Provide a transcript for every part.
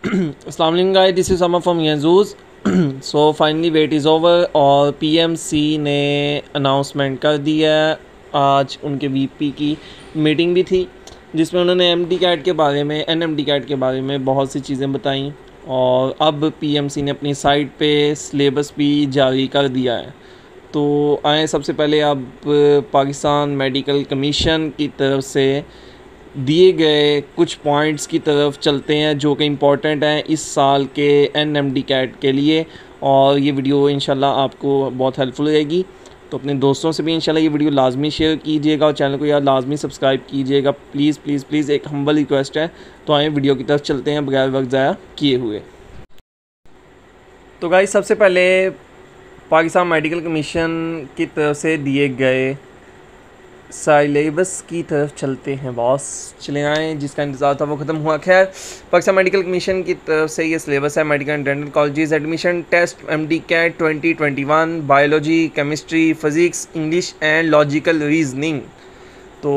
अस्सलाम वालेकुम guys, this is Samar from यंजूज़। So finally wait is over और पीएमसी ने अनाउंसमेंट कर दिया है। आज उनके वीपी की मीटिंग भी थी जिसमें उन्होंने एमडी कैट के बारे में एनएमडी कैट के बारे में बहुत सी चीज़ें बताई और अब पीएमसी ने अपनी साइट पे सिलेबस भी जारी कर दिया है। तो आए सबसे पहले अब पाकिस्तान मेडिकल कमीशन की तरफ से दिए गए कुछ पॉइंट्स की तरफ चलते हैं जो कि इम्पॉर्टेंट हैं इस साल के एनएमडी कैट के लिए। और ये वीडियो इंशाल्लाह आपको बहुत हेल्पफुल रहेगी, तो अपने दोस्तों से भी इंशाल्लाह ये वीडियो लाजमी शेयर कीजिएगा और चैनल को यार लाजमी सब्सक्राइब कीजिएगा। प्लीज़ प्लीज़ प्लीज़ एक हम्बल रिक्वेस्ट है। तो आए वीडियो की तरफ चलते हैं बगैर वक्त ज़ाया किए हुए। तो गाइस सबसे पहले पाकिस्तान मेडिकल कमीशन की तरफ से दिए गए सिलेबस की तरफ चलते हैं बॉस। चले आए, जिसका इंतज़ार था वो ख़त्म हुआ। खैर, पाकिस्तान मेडिकल कमीशन की तरफ से ये सिलेबस है। Medical and dental colleges admission test MD CAT 2021, biology, chemistry, physics, English and logical reasoning. तो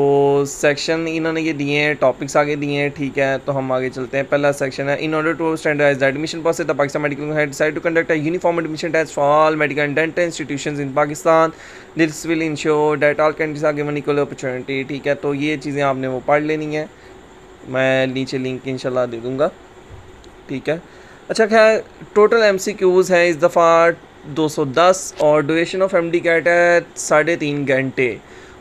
सेक्शन इन्होंने ये दिए हैं, टॉपिक्स आगे दिए हैं, ठीक है। तो हम आगे चलते हैं। पहला सेक्शन है, in order to standardise the admission process the Pakistan medical had decided to conduct a uniform admission test for all medical and dental institutions in Pakistan. This will ensure that all candidates are given equal opportunity, ठीक है। तो ये चीज़ें आपने वो पढ़ लेनी है, मैं नीचे लिंक इंशाल्लाह दे दूँगा, ठीक है। अच्छा, खैर टोटल MCQs है इस दफ़ा 210 और ड्यूरेशन ऑफ एमडी कैट है 3.5 घंटे।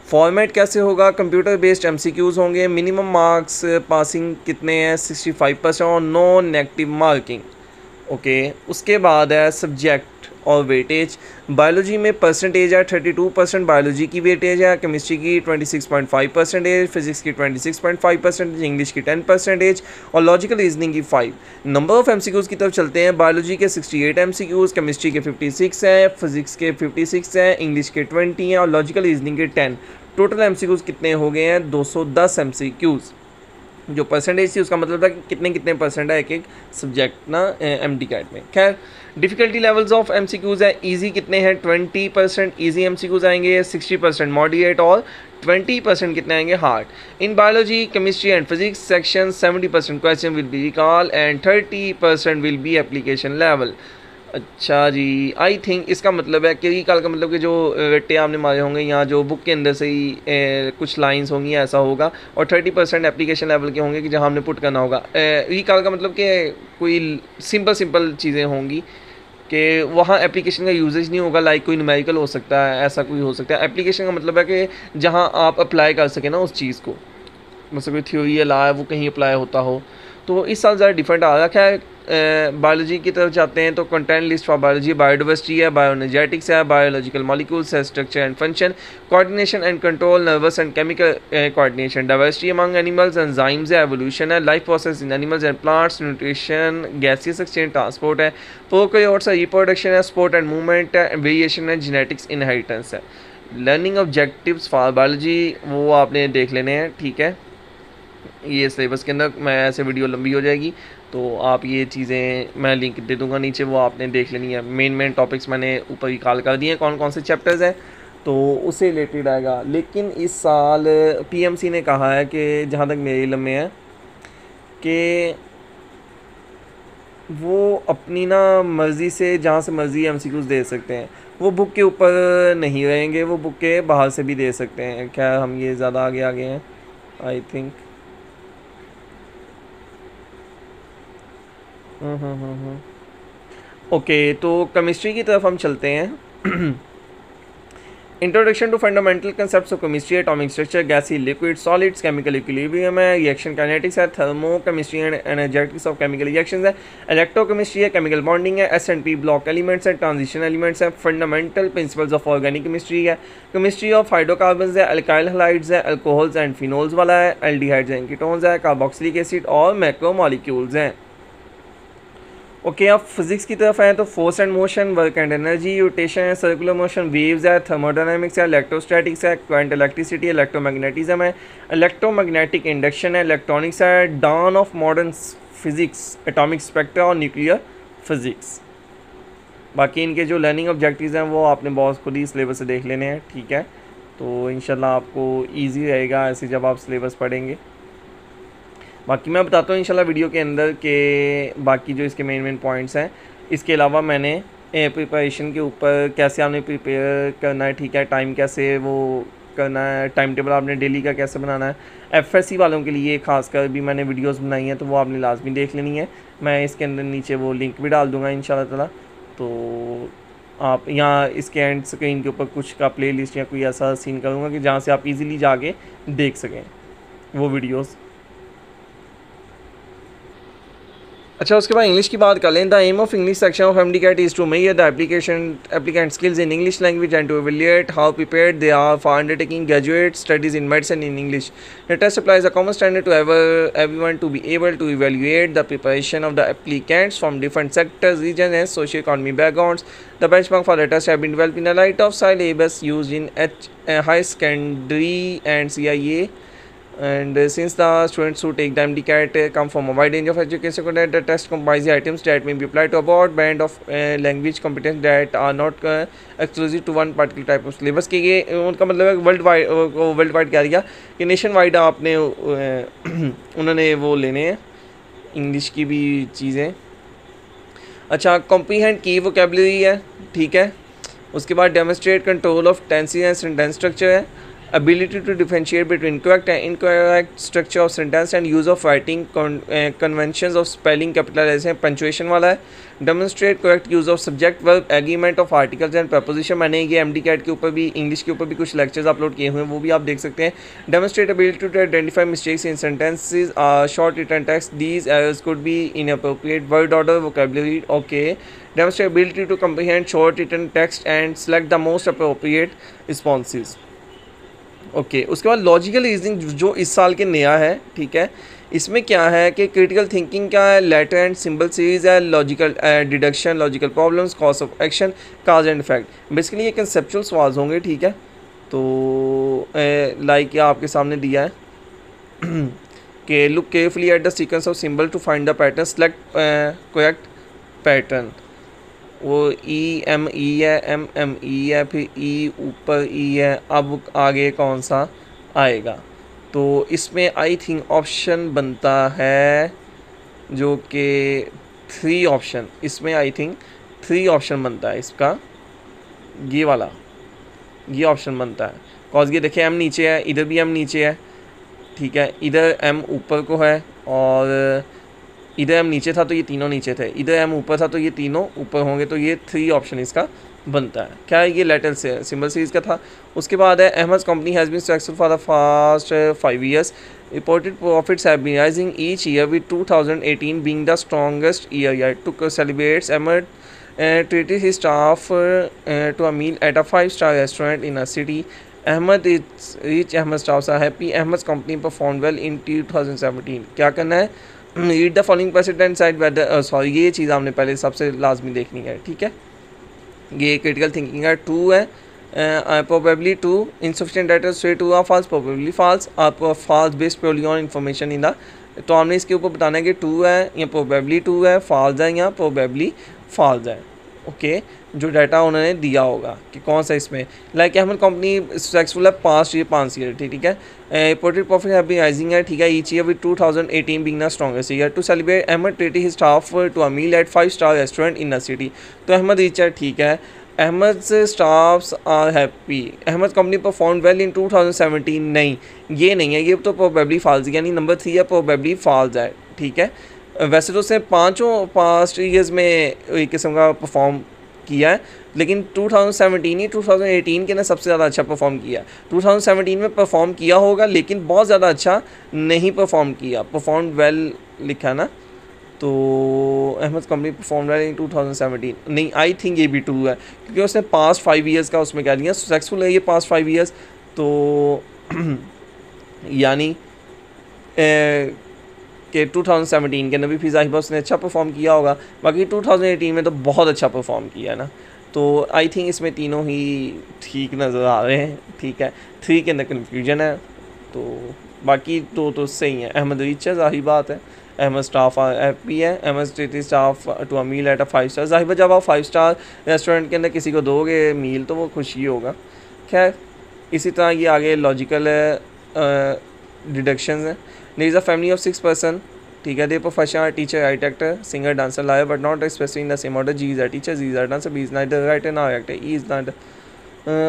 फॉर्मेट कैसे होगा, कंप्यूटर बेस्ड MCQs होंगे। मिनिमम मार्क्स पासिंग कितने हैं 65% और नो नेगेटिव मार्किंग, ओके। उसके बाद है सब्जेक्ट और वेटेज। बायोलॉजी में परसेंटेज है 32% बायोलॉजी की वेटेज है, केमिस्ट्री की 26.5%, फिजिक्स की 26.5%, इंग्लिश की 10% और लॉजिकल रीजनिंग की 5। नंबर ऑफ MCQs की तरफ चलते हैं। बायोलॉजी के 68 MCQs, केमिस्ट्री के 56 हैं, फिजिक्स के 56 हैं, इंग्लिश के 20 हैं और लॉजिकल रीजनिंग के 10। टोटल MCQs कितने हो गए हैं 210 MCQs। जो परसेंटेज थी उसका मतलब था कि कितने कितने परसेंट है एक एक सब्जेक्ट ना एमडी कैट में। खैर, डिफ़िकल्टी लेवल्स ऑफ MCQs है। इजी कितने हैं 20% इजी MCQs आएंगे, 60% मॉडरेट और 20% कितने आएंगे hard. In biology, chemistry and physics section 70% question will be recall and 30% will be application level. अच्छा जी, आई थिंक इसका मतलब है कि रिकॉल का मतलब कि जो रट्टे आपने मारे होंगे यहाँ जो बुक के अंदर से ही कुछ लाइंस होंगी, ऐसा होगा। और 30% एप्लीकेशन लेवल के होंगे कि जहाँ हमने पुट करना होगा। रिकॉल का मतलब कि कोई सिंपल चीज़ें होंगी कि वहाँ एप्लीकेशन का यूजेज नहीं होगा। लाइक कोई न्यूमेरिकल हो सकता है, ऐसा कोई हो सकता है। एप्लीकेशन का मतलब है कि जहाँ आप अप्लाई कर सकें ना उस चीज़ को, मतलब कोई थ्योरी या लॉ है वो कहीं अप्लाई होता हो। तो इस साल ज़रा डिफरेंट आ रहा है। बायोलॉजी की तरफ जाते हैं तो content list for biology, biodiversity है, बायोएनर्जेटिक्स है, बायोलॉजिकल मॉलिक्यूल्स है, structure and function, coordination and control, nervous and chemical coordination, diversity among animals, enzymes है, एवोल्यूशन है, life process in animals and plants, nutrition, gaseous exchange, transport है, prokaryotes है, reproduction है, sport and movement है, variation है, genetics, inheritance है। Learning objectives for biology वो आपने देख लेने हैं, ठीक है। ये सिलेबस के अंदर मैं ऐसे वीडियो लंबी हो जाएगी तो आप ये चीज़ें मैं लिंक दे दूंगा नीचे, वो आपने देख लेनी है। मेन टॉपिक्स मैंने ऊपर रिकॉल कर दिए हैं कौन कौन से चैप्टर्स हैं, तो उससे रिलेटेड आएगा। लेकिन इस साल पीएमसी ने कहा है कि जहाँ तक मेरे इल्म में है कि वो अपनी ना मर्ज़ी से जहाँ से मर्ज़ी MCQs दे सकते हैं। वो बुक के ऊपर नहीं रहेंगे, वो बुक के बाहर से भी दे सकते हैं। क्या हम ये ज़्यादा आगे हैं आई थिंक। ओके, तो केमिस्ट्री की तरफ हम चलते हैं। Introduction to fundamental concepts of chemistry, atomic structure, gases, liquid, solids, chemical equilibrium है, रिएक्शन काइनेटिक्स है, thermochemistry and energetics of chemical reactions है, इलेक्ट्रोकेमिस्ट्री है, केमिकल बॉन्डिंग है, S&P ब्लॉक एलिमेंट्स है, ट्रांजिशन एलिमेंट्स है, fundamental principles of organic chemistry है, chemistry of hydrocarbons है, alkyl halides है, अल्कोहल्स एंड फिनोल्स वाला है, एल्डिहाइड्स एंड कीटोन्स है, कार्बोक्सिलिक एसिड और मैक्रोमोलिक्यूल्स हैं। ओके, अब फिजिक्स की तरफ आए तो force and motion, work and energy, rotation है, सर्कुलर मोशन, वेव्स है, थर्मोडायनामिक्स है, इलेक्ट्रोस्टैटिक्स है, क्वांट इलेक्ट्रिसिटी, इलेक्ट्रोमैग्नेटिज्म है, इलेक्ट्रोमैग्नेटिक इंडक्शन है, इलेक्ट्रॉनिक्स है, down of modern physics, atomic spectra और न्यूक्लियर फिजिक्स। बाकी इनके जो लर्निंग ऑब्जेक्टिव्स हैं वो आपने बहुत खुद ही सिलेबस से देख लेने हैं, ठीक है। तो इंशाल्लाह आपको ईजी रहेगा ऐसे जब आप सिलेबस पढ़ेंगे। बाकी मैं बताता हूँ इंशाल्लाह वीडियो के अंदर कि बाकी जो इसके मेन पॉइंट्स हैं। इसके अलावा मैंने प्रिपरेशन के ऊपर कैसे आपने प्रिपेयर करना है, ठीक है, टाइम कैसे वो करना है, टाइम टेबल आपने डेली का कैसे बनाना है। एफएससी वालों के लिए खासकर भी मैंने वीडियोस बनाई हैं, तो वो आपने लाजमी देख लेनी है। मैं इसके अंदर नीचे वो लिंक भी डाल दूँगा इंशाल्लाह ताला। तो आप यहाँ इसके एंड स्क्रीन के ऊपर कुछ का प्लेलिस्ट या कोई ऐसा सीन करूँगा कि जहाँ से आप इजीली जाके देख सकें वो वीडियोस। अच्छा, उसके बाद इंग्लिश की बात कर लें। The aim of English section of MD-CAT is to measure the applicant skills in English language and to evaluate how prepared they are for undertaking graduate studies in medicine in English. The test applies a common standard to everyone to be able to evaluate the preparation of the applicants from different sectors, regions, and socio-economic backgrounds. The benchmark for the test have been developed in the light of syllabus used in high secondary and CIA. And since the students who take the MD-CAT come from a wide range of education content, the test comprises items that may be applied to a broad band of language competence that are not exclusive to one particular type of syllabus। के ये उनका मतलब है world wide क्या दिया कि nation wide आपने उन्होंने वो लेने हैं इंग्लिश की भी चीज़ें। अच्छा, कॉम्प्रीहेंड की वोकेबलरी है, ठीक है। उसके बाद demonstrate control of tenses and sentence structure है। Ability to differentiate between correct and incorrect structure of sentence and use of writing conventions of spelling, capitalization, punctuation वाला है। Demonstrate correct use of subject verb agreement of articles and preposition। मैंने ये MD-CAT के ऊपर भी English के ऊपर भी कुछ लेक्चर्स अपलोड किए हुए हैं, वो भी आप देख सकते हैं। Demonstrate ability to identify mistakes in sentences, short written text, these errors could be inappropriate word order, vocabulary, okay। Demonstrate ability to comprehend short written text and select the most appropriate responses। Okay उसके बाद logical reasoning जो इस साल के नया है, ठीक है। इसमें क्या है कि क्रिटिकल थिंकिंग क्या है, लेटर एंड सिंबल सीरीज है, logical deduction, logical problems, cause of action, cause and effect. Basically ये कंसेप्चुअल सवाल होंगे, ठीक है। तो लाइक आपके सामने दिया है कि look carefully at the sequence of symbol to find the pattern, select correct pattern. वो E है, M है, फिर E ऊपर E है, अब आगे कौन सा आएगा। तो इसमें आई थिंक ऑप्शन बनता है जो कि 3 ऑप्शन, इसमें आई थिंक 3 ऑप्शन बनता है इसका, ये वाला ये ऑप्शन बनता है। कॉज ये देखिए M नीचे है, इधर भी M नीचे है, ठीक है। इधर M ऊपर को है और इधर M नीचे था तो ये तीनों नीचे थे, इधर M ऊपर था तो ये तीनों ऊपर होंगे। तो ये 3 ऑप्शन इसका बनता है। क्या है ये लेटर से सिंबल सीरीज का था। उसके बाद है Ahmed company has been successful for the past 5 years। Reported profits have been rising each year with 2018 being the strongest year yet. To celebrates Ahmed treated his staff to a meal at a 5-star restaurant in a city. Rich Ahmed staffs are happy. Ahmed's company performed well in 2017। क्या करना है, read the following passage and side whether, sorry ये चीज़ आपने पहले सबसे लाजमी देखनी है, ठीक है। ये क्रिटिकल थिंकिंग है। 2 है प्रोबेबली 2 इनसफिशिएंट डाटा से ट्रू और फॉल्स, प्रोबेबली फॉल्स, आप false based purely on information in the. तो हमने इसके ऊपर बताना है कि 2 है या प्रोबेबली 2 है, फॉल्स है या प्रोबेबली फॉल्स है, ओके। जो डाटा उन्होंने दिया होगा कि कौन सा इसमें। लाइक अहमद कंपनी सक्सेसफुल है पास्ट ये 5 ईयर, ठीक है। Reported profit have been rising है, ठीक है, each year with 2018 being the strongest year. To celebrate Ahmed treated his staff to a meal at 5-star restaurant in the city. तो Ahmed rich है, ठीक है। Ahmed staffs are happy. Ahmad company perform well in 2017, नहीं ये नहीं है, ये तो प्रोबेबली फॉल्स, यानी नंबर 3 है, प्रोबेबली फॉल्स है, ठीक है। वैसे तो उसने 5 पास्ट ईयर्स में एक किस्म का परफॉर्म किया है, लेकिन 2017 ही 2018 के ने सबसे ज़्यादा अच्छा परफॉर्म किया। 2017 में परफॉर्म किया होगा लेकिन बहुत ज़्यादा अच्छा नहीं परफॉर्म किया, परफॉर्म वेल लिखा ना। तो Ahmed company perform well in 2017, नहीं आई थिंक ये भी 2 है क्योंकि उसने पास्ट 5 ईयर्स का उसमें कह दिया सक्सेसफुल है ये पास्ट 5 ईयर्स। तो यानी कि 2017 के नबी फिज़ा उसने अच्छा परफॉर्म किया होगा, बाकी 2018 में तो बहुत अच्छा परफॉर्म किया है ना। तो आई थिंक इसमें तीनों ही ठीक नज़र आ रहे हैं, ठीक है। 3 के अंदर कन्फ्यूजन है, तो बाकी तो सही है। अहमद रीच है, जाहिर बात है। अहमद स्टाफ हैप्पी है। Ahmed stated staff to a meal at a 5-star, जाहिर जब आप 5-star रेस्टोरेंट के अंदर किसी को दोगे मील तो वो खुशी होगा। खैर इसी तरह ये आगे लॉजिकल डिडक्शंस हैं। There is a family of 6 person, ठीक है। They profession are teacher, writer actor, singer, dancer, lawyer but not specific in the same order. G is a teacher, G is a dancer, B is neither writer nor actor, E is not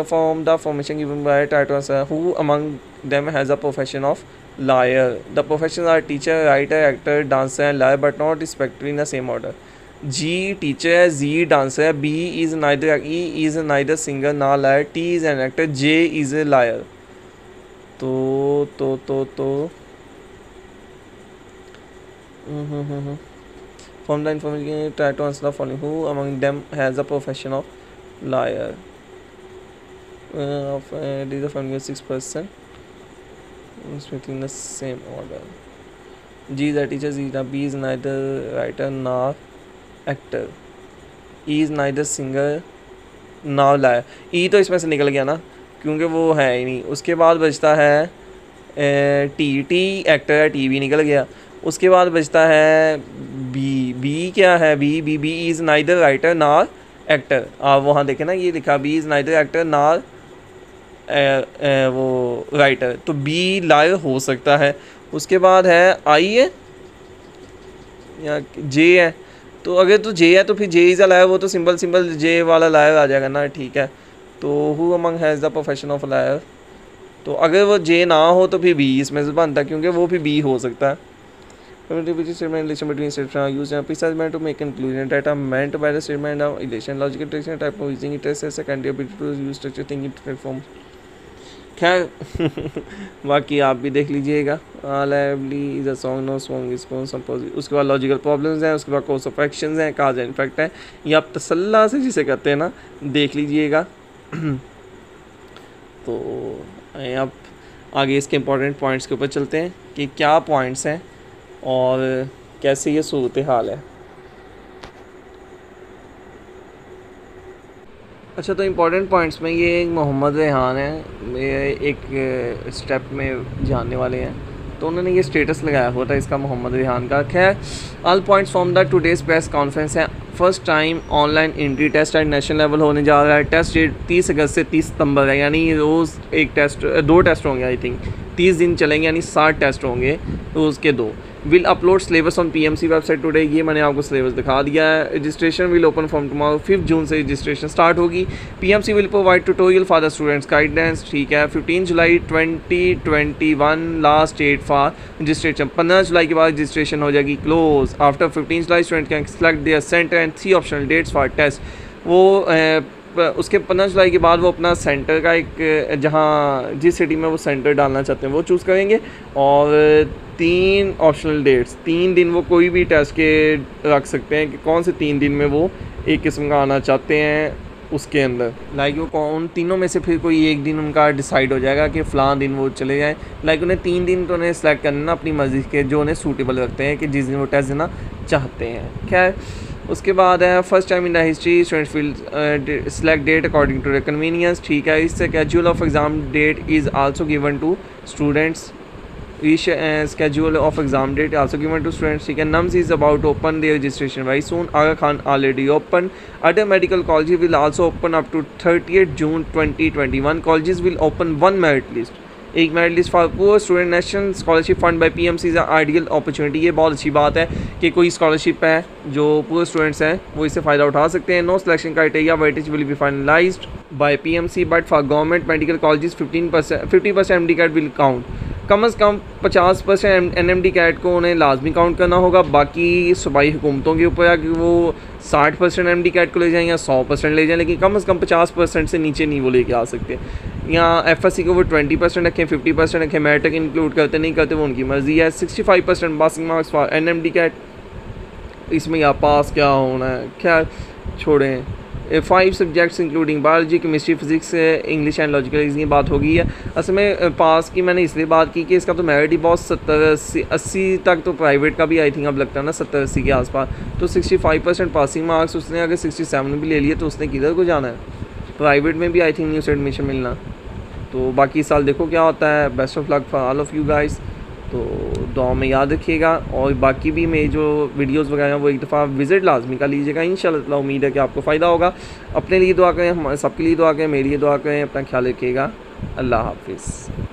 from the formation given by titles who among them has a profession of liar. The professions are teacher, writer, actor, dancer and liar but not respectively in the same order. G teacher है, Z dancer है, B is neither, E is neither singer nor liar, T is an actor, J is a liar. तो from the information try to answer the following. Who among them has a profession of liar? It is a family of 6 person in the same order. G is a teacher, Z is a, B is neither writer nor actor, E is neither singer nor liar. E तो इसमें से निकल गया ना क्योंकि वो है ही नहीं। उसके बाद बचता है टी एक्टर है, टी भी निकल गया। उसके बाद बचता है बी क्या है, B is neither writer nor actor. आप वहाँ देखें ना, ये लिखा B is neither actor nor वो राइटर, तो बी लायर हो सकता है। उसके बाद है आई है या जे है, तो अगर तो जे है तो फिर जे इज़ अ लायर, वो तो सिंपल जे वाला लायर आ जाएगा ना, ठीक है। तो who among has the profession of liar, तो अगर वो जे ना हो तो फिर बी इसमें से बनता है क्योंकि वो फिर बी हो सकता है। Relation between statements are used in a precise manner to make conclusion that are meant by the statement of relation. Logical tradition type of using it as a secondary ability to use structure thinking to platform. खैर बाकी आप भी देख लीजिएगा। Lively is a song, no song is compose. उसके बाद logical problems हैं, उसके बाद कोर्स ऑफ एक्शंस हैं, काज एंड इफेक्ट है। ये आप तसल्ला से जिसे कहते हैं ना, देख लीजिएगा। तो आप आगे इसके इंपॉर्टेंट पॉइंट्स के ऊपर चलते हैं कि क्या पॉइंट्स हैं और कैसे ये सूरत हाल है। अच्छा, तो इम्पॉर्टेंट पॉइंट्स में ये मोहम्मद रेहान है, ये एक स्टेप में जानने वाले हैं, तो उन्होंने ये स्टेटस लगाया हुआ था इसका, मोहम्मद रेहान का। खैर, all points from the today's press conference है। First time online entry test at national level होने जा रहा है। टेस्ट डेट 30 अगस्त से 30 सितंबर है, यानी रोज़ एक टेस्ट, 2 टेस्ट होंगे आई थिंक, 30 दिन चलेंगे, यानी 60 टेस्ट होंगे रोज़ के 2। Will upload syllabus on PMC website today, ये मैंने आपको सिलेबस दिखा दिया है। Registration will open from tomorrow, 5 जून से रजिस्ट्रेशन स्टार्ट होगी। PMC will provide tutorial for the students guidance, ठीक है। 15 जुलाई 2021 लास्ट डेट फॉर रजिस्ट्रेशन, 15 जुलाई के बाद रजिस्ट्रेशन हो जाएगी close. After 15 July student can select their centre and 3 optional dates for test. वो उसके 15 जुलाई के बाद वो अपना सेंटर का एक, जहाँ जिस सिटी में वो सेंटर डालना चाहते हैं वो चूज़ करेंगे, और 3 ऑप्शनल डेट्स, 3 दिन वो कोई भी टेस्ट के रख सकते हैं कि कौन से 3 दिन में वो एक किस्म का आना चाहते हैं उसके अंदर। लाइक वो कौन तीनों में से फिर कोई एक दिन उनका डिसाइड हो जाएगा कि फ़लाँ दिन वो चले जाएँ। लाइक उन्हें 3 दिन तो उन्हें सेलेक्ट करना अपनी मर्ज़ी के, जो उन्हें सूटेबल रखते हैं कि जिस दिन वो टेस्ट देना चाहते हैं। खैर, उसके बाद है first time in the history students will select date according to the convenience, ठीक है। इससे schedule of exam date is also given to students, schedule of exam date also given to students, ठीक है। NUMS is about to open their registration very soon. Aga Khan already open. Other medical colleges will also open up to 30th June 2021. Colleges will open 1 merit list, एक merit list for poor student. National scholarship fund by PMC is ideal opportunity, ये बहुत अच्छी बात है कि कोई scholarship है जो पुअर स्टूडेंट्स हैं वो इससे फ़ायदा उठा सकते हैं। No selection criteria weightage will be finalized by PMC but for government medical colleges 50% MDCAT will count. कम अज़ कम 50% एनएमडी कैट को उन्हें लाजमी काउंट करना होगा। बाकी सूबाई हुकूमतों के ऊपर है कि वो 60% एमडी कैट को ले जाएँ या 100% ले जाएँ, लेकिन कम अज़ कम 50% से नीचे नहीं वो लेके आ सकते। यहाँ एफएससी को वो 20% रखें, 50% रखें, मैट्रिक इंक्लूड करते नहीं करते वो उनकी मर्ज़ी है। 65% passing marks for NMD CAT, इसमें या पास क्या होना है, खैर छोड़ें। 5 subjects including biology, chemistry, physics, English and logical reasoning बात हो गई है। असल में पास की मैंने इसलिए बात की कि इसका तो मेरिट ही बहुत 70-80 तक तो प्राइवेट का भी आई थिंक अब लगता है ना 70-80 के आसपास। तो 65% पासिंग मार्क्स, उसने अगर 67 भी ले लिए तो उसने किधर को जाना है, प्राइवेट में भी आई थिंक न्यू से एडमिशन मिलना। तो बाकी साल देखो क्या होता है। Best of luck for all of you guys, तो दुआ में याद रखिएगा। और बाकी भी मेरी जो वीडियोस वगैरह हैं वो एक दफ़ा विज़िट लाजमी का लीजिएगा। इंशाल्लाह उम्मीद है कि आपको फ़ायदा होगा। अपने लिए दुआ करें, हम सबके लिए दुआ करें, मेरे लिए दुआ करें। अपना ख्याल रखिएगा। अल्लाह हाफिज़।